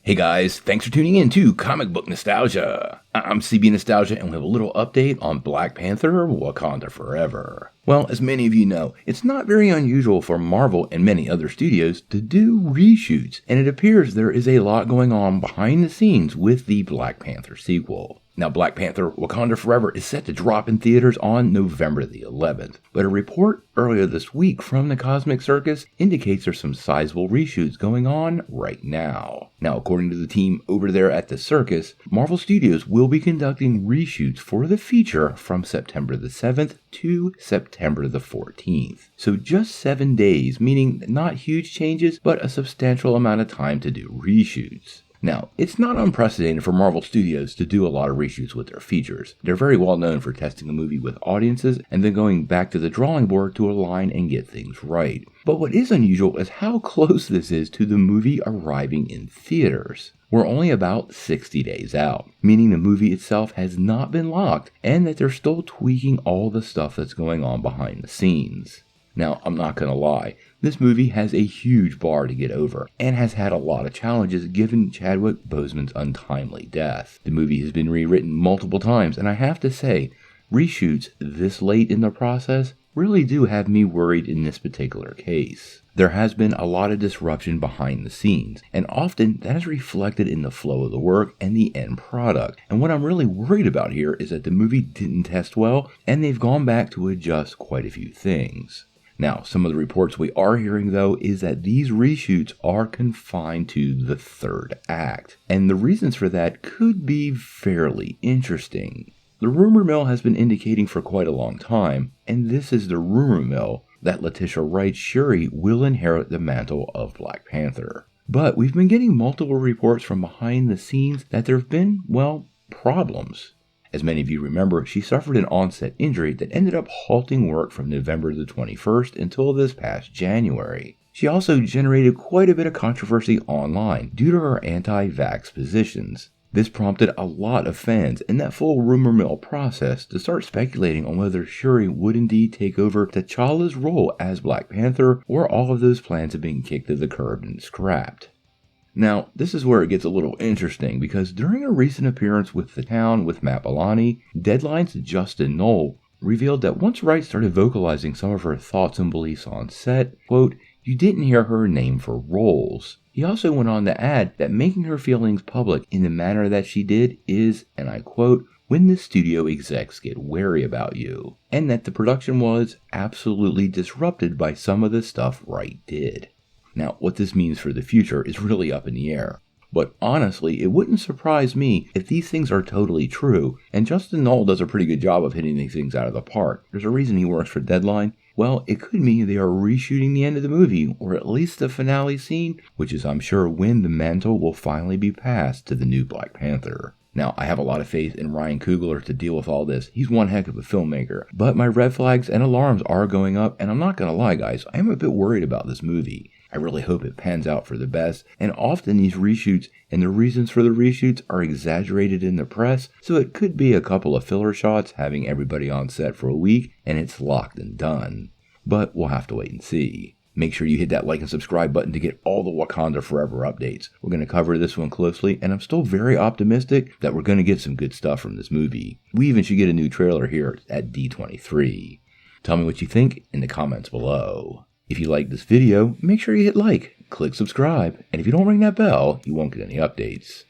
Hey guys, thanks for tuning in to Comic Book Nostalgia. I'm CB Nostalgia and we have a little update on Black Panther, Wakanda Forever. Well, as many of you know, it's not very unusual for Marvel and many other studios to do reshoots, and it appears there is a lot going on behind the scenes with the Black Panther sequel. Now, Black Panther Wakanda Forever is set to drop in theaters on November the 11th, but a report earlier this week from the Cosmic Circus indicates there's some sizable reshoots going on right now. Now, according to the team over there at the circus, Marvel Studios will be conducting reshoots for the feature from September the 7th to September the 14th. So just 7 days, meaning not huge changes, but a substantial amount of time to do reshoots. Now, it's not unprecedented for Marvel Studios to do a lot of reshoots with their features. They're very well known for testing a movie with audiences and then going back to the drawing board to align and get things right. But what is unusual is how close this is to the movie arriving in theaters. We're only about 60 days out, meaning the movie itself has not been locked and that they're still tweaking all the stuff that's going on behind the scenes. Now, I'm not going to lie, this movie has a huge bar to get over and has had a lot of challenges given Chadwick Boseman's untimely death. The movie has been rewritten multiple times, and I have to say, reshoots this late in the process really do have me worried in this particular case. There has been a lot of disruption behind the scenes, and often that is reflected in the flow of the work and the end product. And what I'm really worried about here is that the movie didn't test well, and they've gone back to adjust quite a few things. Now, some of the reports we are hearing, though, is that these reshoots are confined to the third act, and the reasons for that could be fairly interesting. The rumor mill has been indicating for quite a long time, and this is the rumor mill, that Letitia Wright Shuri will inherit the mantle of Black Panther. But we've been getting multiple reports from behind the scenes that there have been, well, problems. As many of you remember, she suffered an onset injury that ended up halting work from November the 21st until this past January. She also generated quite a bit of controversy online due to her anti-vax positions. This prompted a lot of fans in that full rumor mill process to start speculating on whether Shuri would indeed take over T'Challa's role as Black Panther, or all of those plans have been kicked to the curb and scrapped. Now, this is where it gets a little interesting, because during a recent appearance with The Town with Matt Bellani, Deadline's Justin Knoll revealed that once Wright started vocalizing some of her thoughts and beliefs on set, quote, "You didn't hear her name for roles." He also went on to add that making her feelings public in the manner that she did is, and I quote, "when the studio execs get wary about you," and that the production was absolutely disrupted by some of the stuff Wright did. Now, what this means for the future is really up in the air. But honestly, it wouldn't surprise me if these things are totally true, and Justin Knoll does a pretty good job of hitting these things out of the park. There's a reason he works for Deadline. Well, it could mean they are reshooting the end of the movie, or at least the finale scene, which is, I'm sure, when the mantle will finally be passed to the new Black Panther. Now, I have a lot of faith in Ryan Coogler to deal with all this. He's one heck of a filmmaker. But my red flags and alarms are going up, and I'm not going to lie, guys, I am a bit worried about this movie. I really hope it pans out for the best, and often these reshoots and the reasons for the reshoots are exaggerated in the press, so it could be a couple of filler shots having everybody on set for a week, and it's locked and done. But we'll have to wait and see. Make sure you hit that like and subscribe button to get all the Wakanda Forever updates. We're going to cover this one closely, and I'm still very optimistic that we're going to get some good stuff from this movie. We even should get a new trailer here at D23. Tell me what you think in the comments below. If you like this video, make sure you hit like, click subscribe, and if you don't ring that bell, you won't get any updates.